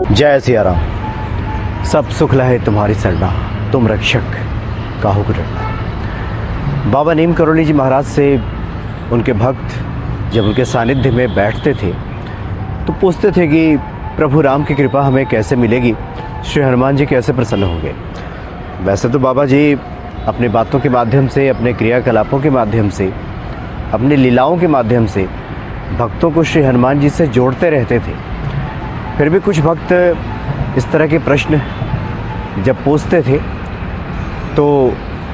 जय सिया राम। सब सुख लहे तुम्हारी सरना, तुम रक्षक काहू को डरना। बाबा नीम करोली जी महाराज से उनके भक्त जब उनके सानिध्य में बैठते थे तो पूछते थे कि प्रभु राम की कृपा हमें कैसे मिलेगी, श्री हनुमान जी कैसे प्रसन्न होंगे। वैसे तो बाबा जी अपनी बातों के माध्यम से, अपने क्रियाकलापों के माध्यम से, अपनी लीलाओं के माध्यम से भक्तों को श्री हनुमान जी से जोड़ते रहते थे। फिर भी कुछ भक्त इस तरह के प्रश्न जब पूछते थे तो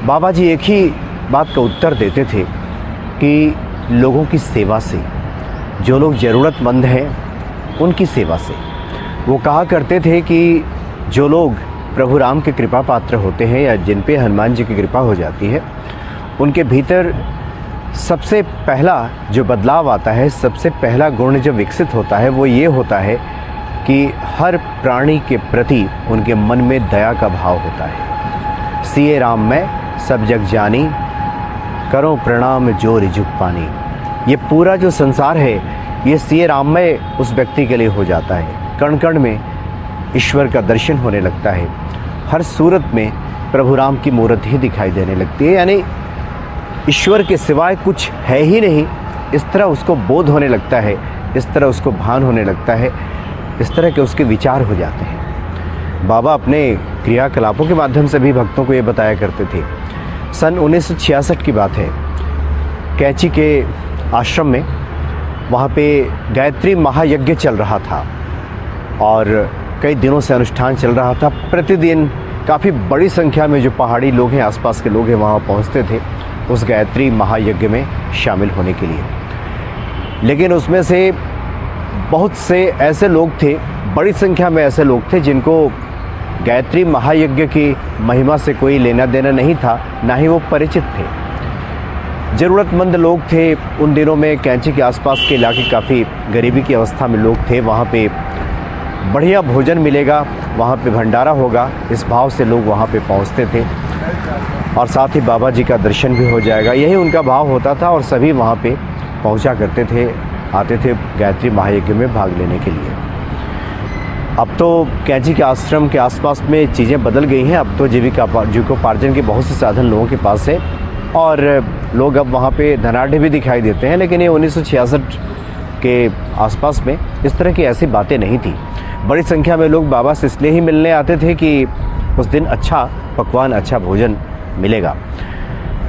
बाबा जी एक ही बात का उत्तर देते थे कि लोगों की सेवा से, जो लोग ज़रूरतमंद हैं उनकी सेवा से। वो कहा करते थे कि जो लोग प्रभु राम के कृपा पात्र होते हैं या जिन पे हनुमान जी की कृपा हो जाती है, उनके भीतर सबसे पहला जो बदलाव आता है, सबसे पहला गुण जो विकसित होता है वो ये होता है कि हर प्राणी के प्रति उनके मन में दया का भाव होता है। सिए राम मैं सब जग जानी, करो प्रणाम जो रिजुक पानी। ये पूरा जो संसार है ये सिए राम में उस व्यक्ति के लिए हो जाता है। कण कण में ईश्वर का दर्शन होने लगता है, हर सूरत में प्रभु राम की मूर्ति ही दिखाई देने लगती है। यानी ईश्वर के सिवाय कुछ है ही नहीं, इस तरह उसको बोध होने लगता है, इस तरह उसको भान होने लगता है, इस तरह के उसके विचार हो जाते हैं। बाबा अपने क्रियाकलापों के माध्यम से भी भक्तों को ये बताया करते थे। सन 1966 की बात है, कैंची के आश्रम में वहाँ पे गायत्री महायज्ञ चल रहा था और कई दिनों से अनुष्ठान चल रहा था। प्रतिदिन काफ़ी बड़ी संख्या में जो पहाड़ी लोग हैं, आसपास के लोग हैं, वहाँ पहुँचते थे उस गायत्री महायज्ञ में शामिल होने के लिए। लेकिन उसमें से बहुत से ऐसे लोग थे, बड़ी संख्या में ऐसे लोग थे जिनको गायत्री महायज्ञ की महिमा से कोई लेना देना नहीं था, ना ही वो परिचित थे। ज़रूरतमंद लोग थे। उन दिनों में कैंची के आसपास के इलाके काफ़ी गरीबी की अवस्था में लोग थे। वहाँ पे बढ़िया भोजन मिलेगा, वहाँ पे भंडारा होगा, इस भाव से लोग वहाँ पे पहुँचते थे और साथ ही बाबा जी का दर्शन भी हो जाएगा, यही उनका भाव होता था। और सभी वहाँ पे पहुँचा करते थे, आते थे गायत्री महायज्ञ में भाग लेने के लिए। अब तो कैंची के आश्रम के आसपास में चीज़ें बदल गई हैं। अब तो जीविकोपार्जन के बहुत से साधन लोगों के पास है और लोग अब वहाँ पे धनाढ़ भी दिखाई देते हैं। लेकिन ये 1966 के आसपास में इस तरह की ऐसी बातें नहीं थी। बड़ी संख्या में लोग बाबा से इसलिए ही मिलने आते थे कि उस दिन अच्छा पकवान, अच्छा भोजन मिलेगा।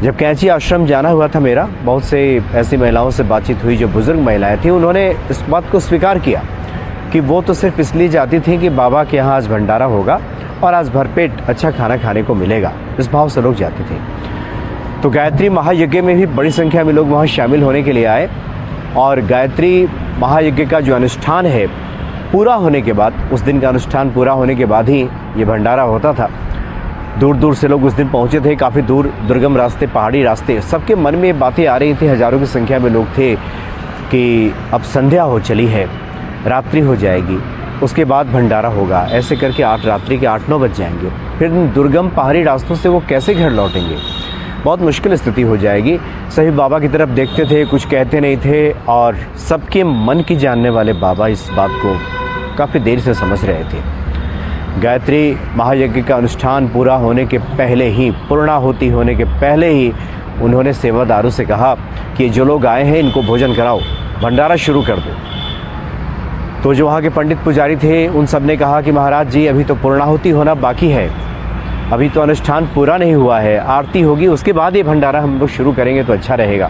जब कैंची आश्रम जाना हुआ था मेरा, बहुत से ऐसी महिलाओं से बातचीत हुई जो बुज़ुर्ग महिलाएं थीं। उन्होंने इस बात को स्वीकार किया कि वो तो सिर्फ इसलिए जाती थी कि बाबा के यहाँ आज भंडारा होगा और आज भरपेट अच्छा खाना खाने को मिलेगा, इस भाव से लोग जाते थे। तो गायत्री महायज्ञ में भी बड़ी संख्या में लोग वहाँ शामिल होने के लिए आए और गायत्री महायज्ञ का जो अनुष्ठान है पूरा होने के बाद, उस दिन का अनुष्ठान पूरा होने के बाद ही ये भंडारा होता था। दूर दूर से लोग उस दिन पहुँचे थे, काफ़ी दूर, दुर्गम रास्ते, पहाड़ी रास्ते। सबके मन में बातें आ रही थी, हज़ारों की संख्या में लोग थे कि अब संध्या हो चली है, रात्रि हो जाएगी, उसके बाद भंडारा होगा। ऐसे करके रात्रि के 8-9 बज जाएंगे। फिर दुर्गम पहाड़ी रास्तों से वो कैसे घर लौटेंगे, बहुत मुश्किल स्थिति हो जाएगी। सभी बाबा की तरफ देखते थे, कुछ कहते नहीं थे और सबके मन की जानने वाले बाबा इस बात को काफ़ी देर से समझ रहे थे। गायत्री महायज्ञ का अनुष्ठान पूरा होने के पहले ही, पूर्णाहुति होने के पहले ही उन्होंने सेवादारों से कहा कि जो लोग आए हैं इनको भोजन कराओ, भंडारा शुरू कर दो। तो जो वहाँ के पंडित पुजारी थे उन सब ने कहा कि महाराज जी अभी तो पूर्णाहुति होना बाकी है, अभी तो अनुष्ठान पूरा नहीं हुआ है, आरती होगी उसके बाद ये भंडारा हम लोग शुरू करेंगे तो अच्छा रहेगा।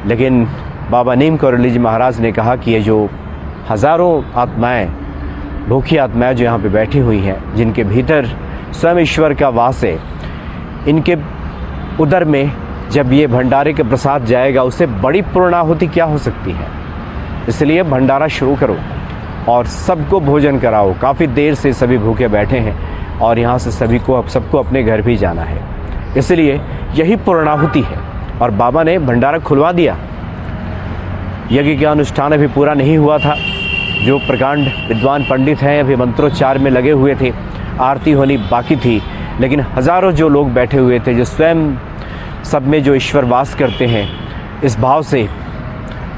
लेकिन बाबा नीम करोली जी महाराज ने कहा कि ये जो हज़ारों आत्माएँ, भूखी आत्माएँ जो यहाँ पे बैठी हुई हैं, जिनके भीतर स्वयं ईश्वर का वास है, इनके उदर में जब ये भंडारे के प्रसाद जाएगा उससे बड़ी पूर्णाहुति क्या हो सकती है। इसलिए भंडारा शुरू करो और सबको भोजन कराओ। काफ़ी देर से सभी भूखे बैठे हैं और यहाँ से सबको अपने घर भी जाना है, इसलिए यही पूर्णाहुति है। और बाबा ने भंडारा खुलवा दिया। यज्ञ का अनुष्ठान अभी पूरा नहीं हुआ था। जो प्रकांड विद्वान पंडित हैं अभी मंत्रोच्चार में लगे हुए थे, आरती होनी बाकी थी। लेकिन हज़ारों जो लोग बैठे हुए थे, जो स्वयं सब में जो ईश्वर वास करते हैं, इस भाव से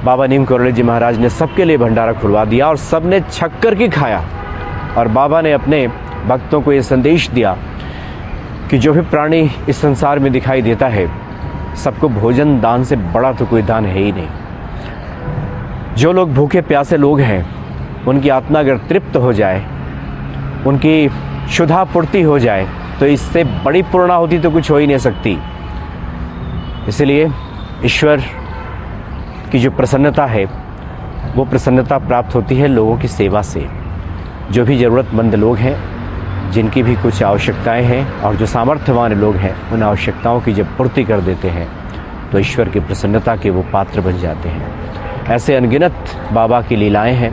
बाबा नीम करोली जी महाराज ने सबके लिए भंडारा खुलवा दिया और सब ने छक कर के खाया। और बाबा ने अपने भक्तों को ये संदेश दिया कि जो भी प्राणी इस संसार में दिखाई देता है, सबको भोजन दान से बड़ा तो कोई दान है ही नहीं। जो लोग भूखे प्यासे लोग हैं, उनकी आत्मा अगर तृप्त हो जाए, उनकी क्षुधा पूर्ति हो जाए, तो इससे बड़ी पूर्णाहुति तो कुछ हो ही नहीं सकती। इसलिए ईश्वर की जो प्रसन्नता है, वो प्रसन्नता प्राप्त होती है लोगों की सेवा से। जो भी ज़रूरतमंद लोग हैं, जिनकी भी कुछ आवश्यकताएं हैं, और जो सामर्थ्यवान लोग हैं, उन आवश्यकताओं की जब पूर्ति कर देते हैं तो ईश्वर की प्रसन्नता के वो पात्र बन जाते हैं। ऐसे अनगिनत बाबा की लीलाएं हैं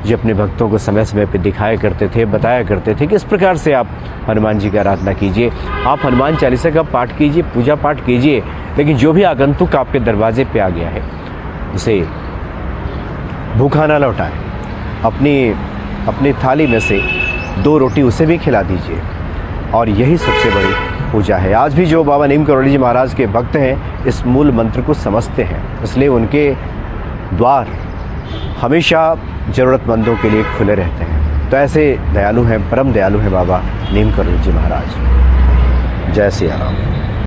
जो अपने भक्तों को समय समय पर दिखाया करते थे, बताया करते थे कि इस प्रकार से आप हनुमान जी की आराधना कीजिए, आप हनुमान चालीसा का पाठ कीजिए, पूजा पाठ कीजिए। लेकिन जो भी आगंतुक आपके दरवाजे पे आ गया है, उसे भूखा ना लौटाएं। अपनी थाली में से 2 रोटी उसे भी खिला दीजिए, और यही सबसे बड़ी पूजा है। आज भी जो बाबा नीम करोली जी महाराज के भक्त हैं, इस मूल मंत्र को समझते हैं, इसलिए उनके द्वार हमेशा ज़रूरतमंदों के लिए खुले रहते हैं। तो ऐसे दयालु हैं, परम दयालु हैं बाबा नीम करोली जी महाराज। जय सिया राम।